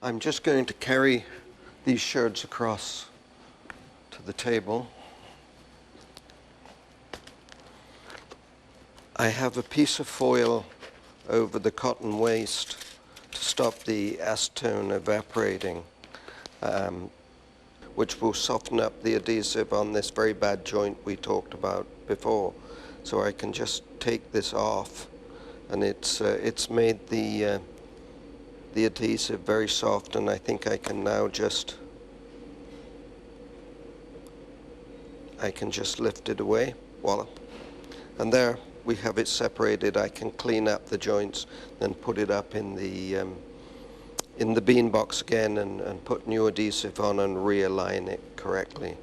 I'm just going to carry these sherds across to the table. I have a piece of foil over the cotton waste to stop the acetone evaporating, which will soften up the adhesive on this very bad joint we talked about before. So I can just take this off, and it's made the adhesive very soft, and I think I can now just lift it away. Voila. And there we have it separated. I can clean up the joints, then put it up in the bean box again and put new adhesive on and realign it correctly.